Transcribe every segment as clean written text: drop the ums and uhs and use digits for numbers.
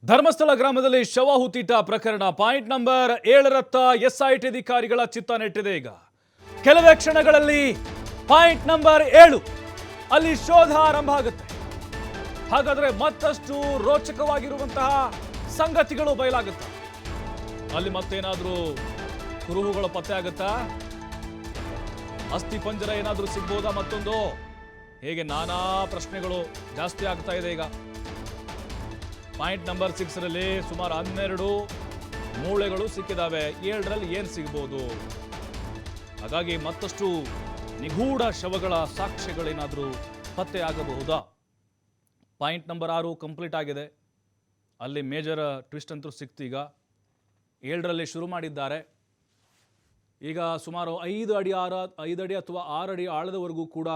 ಧರ್ಮಸ್ಥಳ ಗ್ರಾಮದಲ್ಲಿ ಶವ ಹೂತೀಟ ಪ್ರಕರಣ ಪಾಯಿಂಟ್ ನಂಬರ್ 7ರತ್ತ ಎಸ್ಐಟಿ ಅಧಿಕಾರಿಗಳ ಚಿತ್ತ ನೆಟ್ಟಿದೆ. ಈಗ ಕೆಲವೇ ಕ್ಷಣಗಳಲ್ಲಿ ಪಾಯಿಂಟ್ ನಂಬರ್ 7 ಅಲ್ಲಿ ಶೋಧ ಆರಂಭ ಆಗುತ್ತೆ. ಹಾಗಾದ್ರೆ ಮತ್ತಷ್ಟು ರೋಚಕವಾಗಿರುವಂತಹ ಸಂಗತಿಗಳು ಬಯಲಾಗುತ್ತೆ. ಅಲ್ಲಿ ಮತ್ತೇನಾದ್ರೂ ಕುರುಹುಗಳು ಪತ್ತೆ ಆಗುತ್ತಾ? ಅಸ್ಥಿ ಪಂಜರ ಏನಾದ್ರೂ ಸಿಗ್ಬೋದಾ? ಮತ್ತೊಂದು ಹೇಗೆ ನಾನಾ ಪ್ರಶ್ನೆಗಳು ಜಾಸ್ತಿ ಆಗ್ತಾ ಇದೆ. ಈಗ ಪಾಯಿಂಟ್ ನಂಬರ್ 6ರಲ್ಲಿ ಸುಮಾರು 12 ಮೂಳೆಗಳು ಸಿಕ್ಕಿದಾವೆ. 7ರಲ್ಲಿ ಏನು ಸಿಗ್ಬೋದು? ಹಾಗಾಗಿ ಮತ್ತಷ್ಟು ನಿಗೂಢ ಶವಗಳ ಸಾಕ್ಷ್ಯಗಳೇನಾದರೂ ಪತ್ತೆ ಆಗಬಹುದಾ? ಪಾಯಿಂಟ್ ನಂಬರ್ 6 ಕಂಪ್ಲೀಟ್ ಆಗಿದೆ. ಅಲ್ಲಿ ಮೇಜರ್ ಟ್ವಿಸ್ಟ್ ಅಂತೂ ಸಿಕ್ತು. ಈಗ 7ರಲ್ಲಿ ಶುರು ಮಾಡಿದ್ದಾರೆ. ಈಗ ಸುಮಾರು 5 ಅಡಿ ಅಥವಾ 6 ಅಡಿ ಆಳದವರೆಗೂ ಕೂಡ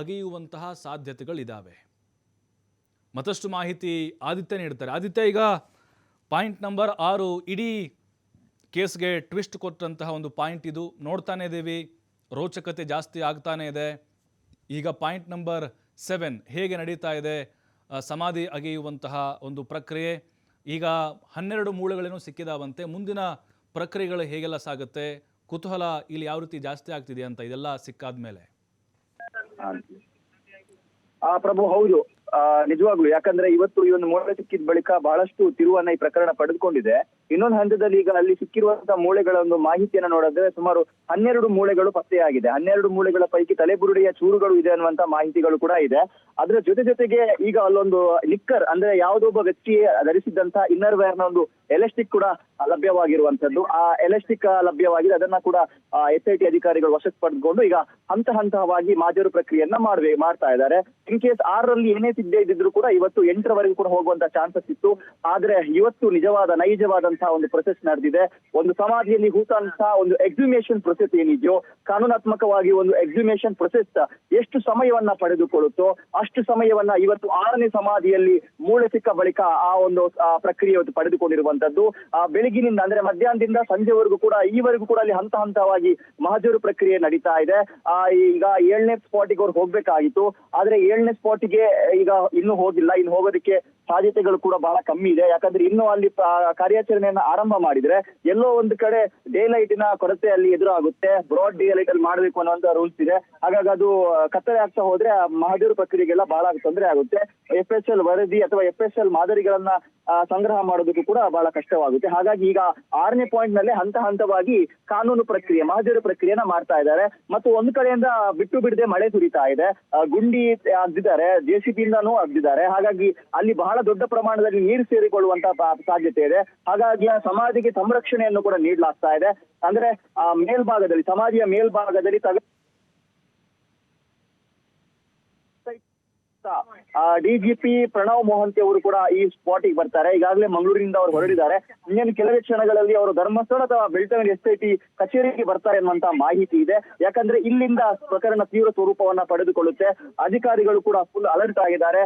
ಅಗೆಯುವಂತಹ ಸಾಧ್ಯತೆಗಳಿದ್ದಾವೆ. ಮತ್ತಷ್ಟು ಮಾಹಿತಿ ಆದಿತ್ಯ ನೀಡ್ತಾರೆ. ಆದಿತ್ಯ, ಈಗ ಪಾಯಿಂಟ್ ನಂಬರ್ 6 ಇಡೀ ಕೇಸ್ಗೆ ಟ್ವಿಸ್ಟ್ ಕೊಟ್ಟಂತಹ ಒಂದು ಪಾಯಿಂಟ್ ಇದು. ನೋಡ್ತಾನೆ ಇದ್ದೀವಿ, ರೋಚಕತೆ ಜಾಸ್ತಿ ಆಗ್ತಾನೆ ಇದೆ. ಈಗ ಪಾಯಿಂಟ್ ನಂಬರ್ 7 ಹೇಗೆ ನಡೀತಾ ಇದೆ? ಸಮಾಧಿ ಅಗೆಯುವಂತಹ ಒಂದು ಪ್ರಕ್ರಿಯೆ. ಈಗ 12 ಮೂಳೆಗಳೇನೋ ಸಿಕ್ಕಿದಾವಂತೆ. ಮುಂದಿನ ಪ್ರಕ್ರಿಯೆಗಳು ಹೇಗೆಲ್ಲ ಸಾಗುತ್ತೆ? ಕುತೂಹಲ ಇಲ್ಲಿ ಯಾವ ರೀತಿ ಜಾಸ್ತಿ ಆಗ್ತಿದೆ ಅಂತ ಇದೆಲ್ಲ ಸಿಕ್ಕಾದ ಮೇಲೆ. ಪ್ರಭು, ಹೌದು, ನಿಜವಾಗ್ಲು. ಯಾಕಂದ್ರೆ ಇವತ್ತು ಈ ಒಂದು ಮೂಳೆ ಸಿಕ್ಕಿದ ಬಳಿಕ ಬಹಳಷ್ಟು ತಿರುವನ್ನ ಈ ಪ್ರಕರಣ ಪಡೆದುಕೊಂಡಿದೆ. ಇನ್ನೊಂದು ಹಂತದಲ್ಲಿ ಈಗ ಅಲ್ಲಿ ಸಿಕ್ಕಿರುವಂತಹ ಮೂಳೆಗಳ ಒಂದು ಮಾಹಿತಿಯನ್ನ ನೋಡಿದ್ರೆ ಸುಮಾರು 12 ಮೂಳೆಗಳು ಪತ್ತೆಯಾಗಿದೆ. 12 ಮೂಳೆಗಳ ಪೈಕಿ ತಲೆಬುರುಡೆಯ ಚೂರುಗಳು ಇದೆ ಅನ್ನುವಂತ ಮಾಹಿತಿಗಳು ಕೂಡ ಇದೆ. ಅದರ ಜೊತೆಗೆ ಈಗ ಅಲ್ಲೊಂದು ನಿಕ್ಕರ್, ಅಂದ್ರೆ ಯಾವುದೊಬ್ಬ ವ್ಯಕ್ತಿ ಧರಿಸಿದ್ದಂತಹ ಇನ್ನರ್ ವೇರ್ ನ ಒಂದು ಎಲಾಸ್ಟಿಕ್ ಕೂಡ ಲಭ್ಯವಾಗಿರುವಂತದ್ದು. ಆ ಎಲಾಸ್ಟಿಕ್ ಲಭ್ಯವಾಗಿದೆ. ಅದನ್ನ ಕೂಡ SIT ಅಧಿಕಾರಿಗಳು ವಶಕ್ಕೆ ಪಡೆದುಕೊಂಡು ಈಗ ಹಂತವಾಗಿ ಮಾಜರು ಪ್ರಕ್ರಿಯೆಯನ್ನ ಮಾಡ್ತಾ ಇದ್ದಾರೆ. ಇನ್ ಕೇಸ್ 6ರಲ್ಲಿ ಏನೇ ಸಿಗದೆ ಇದ್ದಿದ್ರು ಕೂಡ ಇವತ್ತು 8ರವರೆಗೂ ಕೂಡ ಹೋಗುವಂತ ಚಾನ್ಸಸ್ ಇತ್ತು. ಆದ್ರೆ ಇವತ್ತು ನೈಜವಾದಂತಹ ಒಂದು ಪ್ರೊಸೆಸ್ ನಡೆದಿದೆ. ಒಂದು ಸಮಾಧಿಯಲ್ಲಿ ಹೂತಂತಹ ಒಂದು ಎಕ್ಸಿಮೇಷನ್ ಪ್ರೊಸೆಸ್ ಏನಿದೆಯೋ, ಕಾನೂನಾತ್ಮಕವಾಗಿ ಒಂದು ಎಕ್ಸಿಮೇಷನ್ ಪ್ರೊಸೆಸ್ ಎಷ್ಟು ಸಮಯವನ್ನ ಪಡೆದುಕೊಳ್ಳುತ್ತೋ ಅಷ್ಟು ಸಮಯವನ್ನ ಇವತ್ತು 6ನೇ ಸಮಾಧಿಯಲ್ಲಿ ಮೂಳೆ ಸಿಕ್ಕ ಬಳಿಕ ಆ ಒಂದು ಪ್ರಕ್ರಿಯೆ ಇವತ್ತು ಪಡೆದುಕೊಂಡಿರುವಂತದ್ದು. ಬೆಳಗಿನಿಂದ ಅಂದ್ರೆ ಮಧ್ಯಾಹ್ನದಿಂದ ಸಂಜೆವರೆಗೂ ಕೂಡ ಈವರೆಗೂ ಕೂಡ ಅಲ್ಲಿ ಹಂತವಾಗಿ ಮಹಜರು ಪ್ರಕ್ರಿಯೆ ನಡೀತಾ ಇದೆ. ಈಗ 7ನೇ ಸ್ಪಾಟಿಗೆ ಅವ್ರು ಹೋಗ್ಬೇಕಾಗಿತ್ತು. ಆದ್ರೆ 7ನೇ ಸ್ಪಾಟಿಗೆ ಈಗ ಇನ್ನೂ ಹೋಗಿಲ್ಲ. ಇನ್ನು ಹೋಗೋದಕ್ಕೆ ಸಾಧ್ಯತೆಗಳು ಕೂಡ ಬಹಳ ಕಮ್ಮಿ ಇದೆ. ಯಾಕಂದ್ರೆ ಇನ್ನು ಅಲ್ಲಿ ಕಾರ್ಯಾಚರಣೆಯನ್ನ ಆರಂಭ ಮಾಡಿದ್ರೆ ಎಲ್ಲೋ ಒಂದು ಕಡೆ ಡೇ ಲೈಟಿನ ಕೊರತೆ ಅಲ್ಲಿ ಎದುರಾಗುತ್ತೆ. ಬ್ರಾಡ್ ಡೇ ಲೈಟ್ ಅಲ್ಲಿ ಮಾಡಬೇಕು ಅನ್ನೋಂತ ರೂಲ್ಸ್ ಇದೆ. ಹಾಗಾಗಿ ಅದು ಕತ್ತಲೆ ಆಗ್ತಾ ಹೋದ್ರೆ ಮಹಜರು ಪ್ರಕ್ರಿಯೆಗೆಲ್ಲ ಬಹಳ ತೊಂದರೆ ಆಗುತ್ತೆ. FSL ವರದಿ ಅಥವಾ FSL ಮಾದರಿಗಳನ್ನ ಸಂಗ್ರಹ ಮಾಡೋದಕ್ಕೂ ಕೂಡ ಬಹಳ ಕಷ್ಟವಾಗುತ್ತೆ. ಹಾಗಾಗಿ ಈಗ 6ನೇ ಪಾಯಿಂಟ್ ನಲ್ಲಿ ಹಂತವಾಗಿ ಕಾನೂನು ಪ್ರಕ್ರಿಯೆ, ಮಹಜರು ಪ್ರಕ್ರಿಯೆನ ಮಾಡ್ತಾ ಇದ್ದಾರೆ. ಮತ್ತು ಒಂದು ಕಡೆಯಿಂದ ಬಿಟ್ಟು ಬಿಡದೆ ಮಳೆ ಸುರಿತಾ ಇದೆ. ಗುಂಡಿ ಅಗ್ದಿದ್ದಾರೆ, JCB ಇಂದಾನು ಅಗ್ದಿದ್ದಾರೆ. ಹಾಗಾಗಿ ಅಲ್ಲಿ ಬಹಳ ದೊಡ್ಡ ಪ್ರಮಾಣದಲ್ಲಿ ನೀರು ಸೇರಿಕೊಳ್ಳುವಂತ ಸಾಧ್ಯತೆ ಇದೆ. ಹಾಗಾಗಿ ಆ ಸಮಾಧಿಗೆ ಸಂರಕ್ಷಣೆಯನ್ನು ಕೂಡ ನೀಡಲಾಗ್ತಾ ಇದೆ. ಅಂದ್ರೆ ಮೇಲ್ಭಾಗದಲ್ಲಿ, ಸಮಾಧಿಯ ಮೇಲ್ಭಾಗದಲ್ಲಿ DGP ಪ್ರಣವ್ ಮೊಹಂತಿ ಅವರು ಕೂಡ ಈ ಸ್ಪಾಟಿಗೆ ಬರ್ತಾರೆ. ಈಗಾಗಲೇ ಮಂಗಳೂರಿನಿಂದ ಅವರು ಹೊರಡಿದ್ದಾರೆ. ಇನ್ನೇನು ಕೆಲವೇ ಕ್ಷಣಗಳಲ್ಲಿ ಅವರು ಧರ್ಮಸ್ಥಳ ಅಥವಾ ಬೆಳ್ತಂಗಡಿ SIT ಕಚೇರಿಗೆ ಬರ್ತಾರೆ ಅನ್ನುವಂತ ಮಾಹಿತಿ ಇದೆ. ಯಾಕಂದ್ರೆ ಇಲ್ಲಿಂದ ಪ್ರಕರಣ ತೀವ್ರ ಸ್ವರೂಪವನ್ನ ಪಡೆದುಕೊಳ್ಳುತ್ತೆ. ಅಧಿಕಾರಿಗಳು ಕೂಡ ಫುಲ್ ಅಲರ್ಟ್ ಆಗಿದ್ದಾರೆ.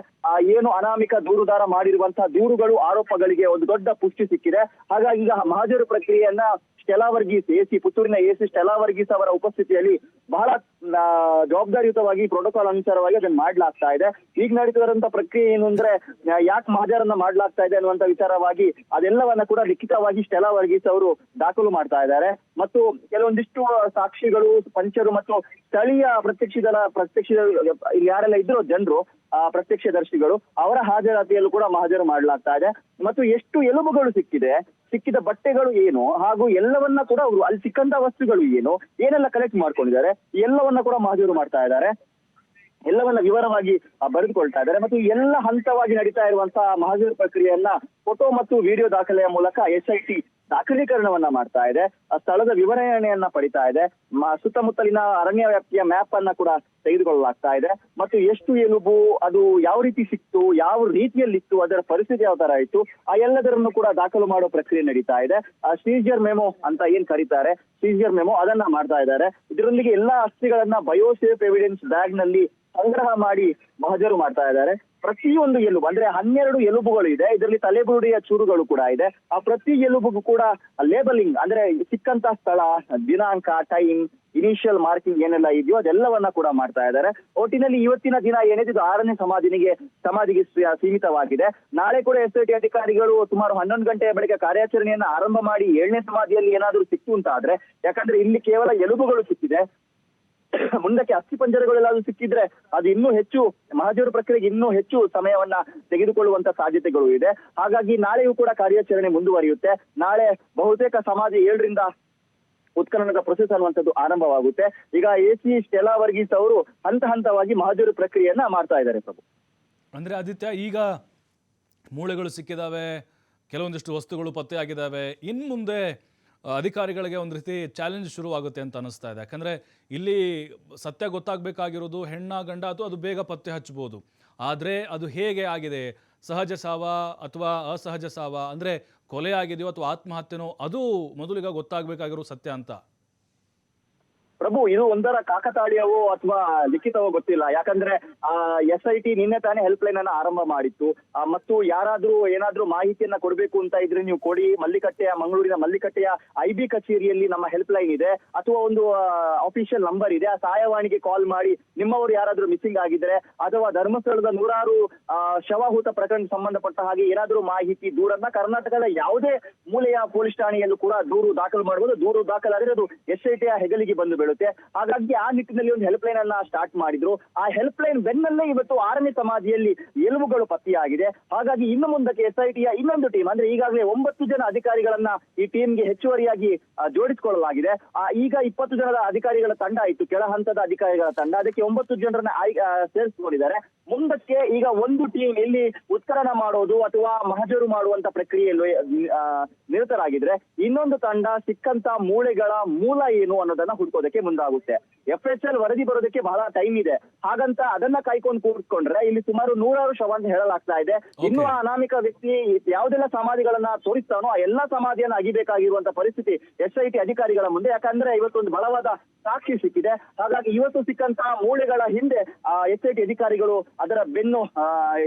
ಏನು ಅನಾಮಿಕ ದೂರುದಾರ ಮಾಡಿರುವಂತಹ ದೂರುಗಳು, ಆರೋಪಗಳಿಗೆ ಒಂದು ದೊಡ್ಡ ಪುಷ್ಟಿ ಸಿಕ್ಕಿದೆ. ಹಾಗಾಗಿ ಈಗ ಮಹಜರು ಪ್ರಕ್ರಿಯೆಯನ್ನ ಸ್ಟೆಲಾ ವರ್ಗೀಸ್, ಪುತ್ತೂರಿನ AC ಸ್ಟೆಲಾ ವರ್ಗೀಸ್ ಅವರ ಉಪಸ್ಥಿತಿಯಲ್ಲಿ ಬಹಳ ಜವಾಬ್ದಾರಿಯುತವಾಗಿ ಪ್ರೋಟೋಕಾಲ್ ಅನುಸಾರವಾಗಿ ಅದನ್ನ ಮಾಡ್ಲಾಗ್ತಾ ಇದೆ. ಈಗ ನಡೀತಿರುವಂತ ಪ್ರಕ್ರಿಯೆ ಏನು ಅಂದ್ರೆ ಯಾಕೆ ಮಹಜರನ್ನ ಮಾಡ್ಲಾಗ್ತಾ ಇದೆ ಅನ್ನುವಂತ ವಿಚಾರವಾಗಿ ಅದೆಲ್ಲವನ್ನ ಕೂಡ ಲಿಖಿತವಾಗಿ ಸ್ಟೆಲಾ ವರ್ಗೀಸ್ ಅವರು ದಾಖಲು ಮಾಡ್ತಾ ಇದ್ದಾರೆ. ಮತ್ತು ಕೆಲವೊಂದಿಷ್ಟು ಸಾಕ್ಷಿಗಳು, ಪಂಚರು ಮತ್ತು ಸ್ಥಳೀಯ ಪ್ರತ್ಯಕ್ಷ ಇಲ್ಲಿ ಯಾರೆಲ್ಲ ಇದ್ರು ಜನರು, ಪ್ರತ್ಯಕ್ಷದರ್ಶಿಗಳು, ಅವರ ಹಾಜರಾತಿಯಲ್ಲೂ ಕೂಡ ಮಹಜರು ಮಾಡ್ಲಾಗ್ತಾ ಇದೆ. ಮತ್ತು ಎಷ್ಟು ಎಲುಬುಗಳು ಸಿಕ್ಕಿದ ಬಟ್ಟೆಗಳು ಏನು, ಹಾಗೂ ಎಲ್ಲವನ್ನ ಕೂಡ ಅವರು ಅಲ್ಲಿ ಸಿಕ್ಕಂತ ವಸ್ತುಗಳು ಏನು, ಏನೆಲ್ಲ ಕಲೆಕ್ಟ್ ಮಾಡ್ಕೊಂಡಿದ್ದಾರೆ, ಎಲ್ಲವನ್ನ ಕೂಡ ಮಹಜರು ಮಾಡ್ತಾ ಇದ್ದಾರೆ. ಎಲ್ಲವನ್ನ ವಿವರವಾಗಿ ಬರೆದುಕೊಳ್ತಾ ಇದ್ದಾರೆ. ಮತ್ತು ಎಲ್ಲ ಹಂತವಾಗಿ ನಡೀತಾ ಇರುವಂತಹ ಮಹಜರು ಪ್ರಕ್ರಿಯೆಯನ್ನ ಫೋಟೋ ಮತ್ತು ವಿಡಿಯೋ ದಾಖಲೆಯ ಮೂಲಕ SIT ದಾಖಲೀಕರಣವನ್ನ ಮಾಡ್ತಾ ಇದೆ. ಸ್ಥಳದ ವಿವರಣೆಯನ್ನ ಪಡಿತಾ ಇದೆ. ಸುತ್ತಮುತ್ತಲಿನ ಅರಣ್ಯ ವ್ಯಾಪ್ತಿಯ ಮ್ಯಾಪ್ ಅನ್ನ ಕೂಡ ತೆಗೆದುಕೊಳ್ಳಲಾಗ್ತಾ ಇದೆ. ಮತ್ತು ಎಷ್ಟು ಎಲುಬು, ಅದು ಯಾವ ರೀತಿ ಸಿಕ್ತು, ಯಾವ ರೀತಿಯಲ್ಲಿತ್ತು, ಅದರ ಪರಿಸ್ಥಿತಿ ಯಾವ ತರ ಇತ್ತು, ಆ ಎಲ್ಲದರನ್ನು ಕೂಡ ದಾಖಲು ಮಾಡೋ ಪ್ರಕ್ರಿಯೆ ನಡೀತಾ ಇದೆ. ಸೀಜರ್ ಮೆಮೊ ಅಂತ ಏನ್ ಕರೀತಾರೆ, ಸೀಜರ್ ಮೆಮೊ ಅದನ್ನ ಮಾಡ್ತಾ ಇದ್ದಾರೆ. ಇದರೊಂದಿಗೆ ಎಲ್ಲಾ ಅಸ್ಥಿಗಳನ್ನ ಬಯೋಸೇಫ್ ಎವಿಡೆನ್ಸ್ ಬ್ಯಾಗ್ ನಲ್ಲಿ ಸಂಗ್ರಹ ಮಾಡಿ ಮಹಜರು ಮಾಡ್ತಾ ಇದ್ದಾರೆ. ಪ್ರತಿಯೊಂದು ಎಲುಬು ಅಂದ್ರೆ 12 ಎಲುಬುಗಳು ಇದೆ. ಇದರಲ್ಲಿ ತಲೆಬುರುಡೆಯ ಚೂರುಗಳು ಕೂಡ ಇದೆ. ಆ ಪ್ರತಿ ಎಲುಬುಗೂ ಕೂಡ ಲೇಬಲಿಂಗ್ ಅಂದ್ರೆ ಸಿಕ್ಕಂತ ಸ್ಥಳ, ದಿನಾಂಕ, ಟೈಮ್, ಇನಿಷಿಯಲ್ ಮಾರ್ಕಿಂಗ್ ಏನೆಲ್ಲ ಇದೆಯೋ ಅದೆಲ್ಲವನ್ನ ಕೂಡ ಮಾಡ್ತಾ ಇದ್ದಾರೆ. ಒಟ್ಟಿನಲ್ಲಿ ಇವತ್ತಿನ ದಿನ ಏನಿದೆ ಇದು 6ನೇ ಸಮಾಧಿಗೆ ಸೀಮಿತವಾಗಿದೆ. ನಾಳೆ ಕೂಡ SIT ಅಧಿಕಾರಿಗಳು ಸುಮಾರು 11 ಗಂಟೆಯ ಬಳಿಕ ಕಾರ್ಯಾಚರಣೆಯನ್ನ ಆರಂಭ ಮಾಡಿ 7ನೇ ಸಮಾಧಿಯಲ್ಲಿ ಏನಾದ್ರೂ ಸಿಕ್ತು ಅಂತ ಆದ್ರೆ, ಯಾಕಂದ್ರೆ ಇಲ್ಲಿ ಕೇವಲ ಎಲುಬುಗಳು ಸಿಕ್ಕಿದೆ, ಮುಂದಕ್ಕೆ ಅಸ್ಥಿಪಂಜರಗಳೆಲ್ಲಾದ್ರೂ ಸಿಕ್ಕಿದ್ರೆ ಅದು ಇನ್ನೂ ಹೆಚ್ಚು ಮಹಜರು ಪ್ರಕ್ರಿಯೆಗೆ ಇನ್ನೂ ಹೆಚ್ಚು ಸಮಯವನ್ನ ತೆಗೆದುಕೊಳ್ಳುವಂತ ಸಾಧ್ಯತೆಗಳು ಇದೆ. ಹಾಗಾಗಿ ನಾಳೆಯೂ ಕೂಡ ಕಾರ್ಯಾಚರಣೆ ಮುಂದುವರಿಯುತ್ತೆ. ನಾಳೆ ಬಹುತೇಕ ಸಮಾಧಿ 7ರಿಂದ ಉತ್ಖನನದ ಪ್ರೊಸೆಸ್ ಅನ್ನುವಂಥದ್ದು ಆರಂಭವಾಗುತ್ತೆ. ಈಗ AC ಸ್ಟೆಲ್ಲಾ ವರ್ಗೀಸ್ ಅವರು ಹಂತ ಹಂತವಾಗಿ ಮಹಜರು ಪ್ರಕ್ರಿಯೆಯನ್ನ ಮಾಡ್ತಾ ಇದ್ದಾರೆ ಪ್ರಭು. ಅಂದರೆ ಆದಿತ್ಯ, ಈಗ ಮೂಳೆಗಳು ಸಿಕ್ಕಿದಾವೆ, ಕೆಲವೊಂದಿಷ್ಟು ವಸ್ತುಗಳು ಪತ್ತೆಯಾಗಿದ್ದಾವೆ, ಇನ್ನು ಮುಂದೆ ಅಧಿಕಾರಿಗಳಿಗೆ ಒಂದು ರೀತಿ ಚಾಲೆಂಜ್ ಶುರುವಾಗುತ್ತೆ ಅಂತ ಅನಿಸ್ತಾ ಇದೆ. ಯಾಕಂದರೆ ಇಲ್ಲಿ ಸತ್ಯ ಗೊತ್ತಾಗಬೇಕಾಗಿರೋದು ಹೆಣ್ಣ ಗಂಡ ಅಥವಾ ಅದು ಬೇಗ ಪತ್ತೆ ಹಚ್ಬೋದು, ಆದರೆ ಅದು ಹೇಗೆ ಆಗಿದೆ, ಸಹಜ ಸಾವ ಅಥವಾ ಅಸಹಜ ಸಾವ, ಅಂದರೆ ಕೊಲೆ ಆಗಿದೆಯೋ ಅಥವಾ ಆತ್ಮಹತ್ಯೆನೋ, ಅದು ಮೊದಲಿಗೆ ಗೊತ್ತಾಗಬೇಕಾಗಿರೋ ಸತ್ಯ ಅಂತ. ಪ್ರಭು, ಇದು ಒಂದರ ಕಾಕತಾಳೀಯವೋ ಅಥವಾ ಲಿಖಿತವೋ ಗೊತ್ತಿಲ್ಲ. ಯಾಕಂದ್ರೆ SIT ನಿನ್ನೆ ತಾನೇ ಹೆಲ್ಪ್ ಲೈನ್ ಅನ್ನ ಆರಂಭ ಮಾಡಿತ್ತು. ಮತ್ತು ಯಾರಾದ್ರೂ ಏನಾದ್ರೂ ಮಾಹಿತಿಯನ್ನ ಕೊಡ್ಬೇಕು ಅಂತ ಇದ್ರೆ ನೀವು ಕೊಡಿ. ಮಂಗಳೂರಿನ ಮಲ್ಲಿಕಟ್ಟೆಯ IB ಕಚೇರಿಯಲ್ಲಿ ನಮ್ಮ ಹೆಲ್ಪ್ ಲೈನ್ ಇದೆ, ಅಥವಾ ಒಂದು ಅಫಿಷಿಯಲ್ ನಂಬರ್ ಇದೆ. ಆ ಸಹಾಯವಾಣಿಗೆ ಕಾಲ್ ಮಾಡಿ ನಿಮ್ಮವರು ಯಾರಾದ್ರೂ ಮಿಸ್ಸಿಂಗ್ ಆಗಿದ್ರೆ ಅಥವಾ ಧರ್ಮಸ್ಥಳದ 100 ಶವಹೂತ ಪ್ರಕರಣ ಸಂಬಂಧಪಟ್ಟ ಹಾಗೆ ಏನಾದ್ರೂ ಮಾಹಿತಿ ದೂರನ್ನ ಕರ್ನಾಟಕದ ಯಾವುದೇ ಮೂಲೆಯ ಪೊಲೀಸ್ ಠಾಣೆಯಲ್ಲೂ ಕೂಡ ದೂರು ದಾಖಲು ಮಾಡಬಹುದು. ದೂರು ದಾಖಲಾದ್ರೆ ಅದು SIT ಹೆಗಲಿಗೆ ಬಂದು ಬೀಳುತ್ತೆ. ಹಾಗಾಗಿ ಆ ನಿಟ್ಟಿನಲ್ಲಿ ಒಂದು ಹೆಲ್ಪ್ ಲೈನ್ ಅನ್ನ ಸ್ಟಾರ್ಟ್ ಮಾಡಿದ್ರು. ಆ ಹೆಲ್ಪ್ ಲೈನ್ ಬೆನ್ನಲ್ಲೇ ಇವತ್ತು 6ನೇ ಸಮಾಧಿಯಲ್ಲಿ ಎಲುಬುಗಳು ಪತ್ತೆಯಾಗಿದೆ. ಹಾಗಾಗಿ ಇನ್ನು ಮುಂದಕ್ಕೆ SITಯ ಇನ್ನೊಂದು ಟೀಮ್ ಅಂದ್ರೆ ಈಗಾಗಲೇ 9 ಜನ ಅಧಿಕಾರಿಗಳನ್ನ ಈ ಟೀಮ್ಗೆ ಹೆಚ್ಚುವರಿಯಾಗಿ ಜೋಡಿಸಿಕೊಳ್ಳಲಾಗಿದೆ. ಈಗ 20 ಜನರ ಅಧಿಕಾರಿಗಳ ತಂಡ ಇತ್ತು, ಕೆಳ ಹಂತದ ಅಧಿಕಾರಿಗಳ ತಂಡ, ಅದಕ್ಕೆ 9 ಜನರನ್ನ ಸೇರಿಸಿಕೊಂಡಿದ್ದಾರೆ. ಮುಂದಕ್ಕೆ ಈಗ ಒಂದು ಟೀಮ್ ಇಲ್ಲಿ ಉತ್ಖನನ ಮಾಡೋದು ಅಥವಾ ಮಹಜರು ಮಾಡುವಂತ ಪ್ರಕ್ರಿಯೆಯಲ್ಲಿ ನಿರತರಾಗಿದ್ರೆ, ಇನ್ನೊಂದು ತಂಡ ಸಿಕ್ಕಂತ ಮೂಳೆಗಳ ಮೂಲ ಏನು ಅನ್ನೋದನ್ನ ಹುಡ್ಕೋದಕ್ಕೆ ಮುಂದಾಗುತ್ತೆ. FSL ವರದಿ ಬರೋದಕ್ಕೆ ಬಹಳ ಟೈಮ್ ಇದೆ. ಹಾಗಂತ ಅದನ್ನ ಕಾಯ್ಕೊಂಡು ಕೂತ್ಕೊಂಡ್ರೆ ಇಲ್ಲಿ ಸುಮಾರು 100 ಶವ ಅಂತ ಹೇಳಲಾಗ್ತಾ ಇದೆ. ಇನ್ನು ಆ ಅನಾಮಿಕ ವ್ಯಕ್ತಿ ಯಾವುದೆಲ್ಲ ಸಮಾಧಿಗಳನ್ನ ತೋರಿಸ್ತಾನೋ ಆ ಎಲ್ಲಾ ಸಮಾಧಿಯನ್ನ ಅಗಿಬೇಕಾಗಿರುವಂತ ಪರಿಸ್ಥಿತಿ SIT ಅಧಿಕಾರಿಗಳ ಮುಂದೆ. ಯಾಕಂದ್ರೆ ಇವತ್ತೊಂದು ಬಲವಾದ ಸಾಕ್ಷಿ ಸಿಕ್ಕಿದೆ. ಹಾಗಾಗಿ ಇವತ್ತು ಸಿಕ್ಕಂತ ಮೂಳೆಗಳ ಹಿಂದೆ SIT ಅಧಿಕಾರಿಗಳು ಅದರ ಬೆನ್ನು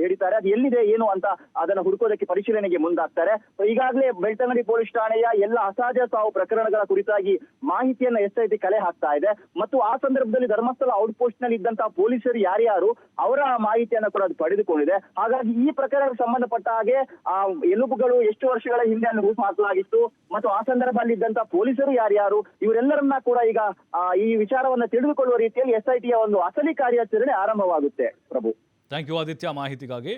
ಹಿಡಿತಾರೆ. ಅದು ಎಲ್ಲಿದೆ ಏನು ಅಂತ ಅದನ್ನ ಹುಡುಕೋದಕ್ಕೆ ಪರಿಶೀಲನೆಗೆ ಮುಂದಾಗ್ತಾರೆ. ಈಗಾಗಲೇ ಬೆಳ್ತಂಗಡಿ ಪೊಲೀಸ್ ಠಾಣೆಯ ಎಲ್ಲ ಅಸಹಜ ಸಾವು ಪ್ರಕರಣಗಳ ಕುರಿತಾಗಿ ಮಾಹಿತಿಯನ್ನ SIT ಕಲೆ ಹಾಕ್ತಾ ಇದೆ. ಮತ್ತು ಆ ಸಂದರ್ಭದಲ್ಲಿ ಧರ್ಮಸ್ಥಳ ಔಟ್ ಪೋಸ್ಟ್ ನಲ್ಲಿ ಇದ್ದಂತಹ ಪೊಲೀಸರು ಯಾರ್ಯಾರು ಅವರ ಮಾಹಿತಿಯನ್ನ ಕೂಡ ಅದು ಪಡೆದುಕೊಂಡಿದೆ. ಹಾಗಾಗಿ ಈ ಪ್ರಕರಣಕ್ಕೆ ಸಂಬಂಧಪಟ್ಟ ಹಾಗೆ ಆ ಎಲುಬುಗಳು ಎಷ್ಟು ವರ್ಷಗಳ ಹಿಂದೆ ರೂಪು ಹಾಕಲಾಗಿತ್ತು ಮತ್ತು ಆ ಸಂದರ್ಭದಲ್ಲಿ ಇದ್ದಂತಹ ಪೊಲೀಸರು ಯಾರ್ಯಾರು ಇವರೆಲ್ಲರನ್ನ ಕೂಡ ಈಗ ಈ ವಿಚಾರವನ್ನ ತಿಳಿದುಕೊಳ್ಳುವ ರೀತಿಯಲ್ಲಿ SITಯ ಒಂದು ಅಸಲಿ ಕಾರ್ಯಾಚರಣೆ ಆರಂಭವಾಗುತ್ತೆ ಪ್ರಭು. ಥ್ಯಾಂಕ್ ಯು ಆದಿತ್ಯ ಮಾಹಿತಿಗಾಗಿ.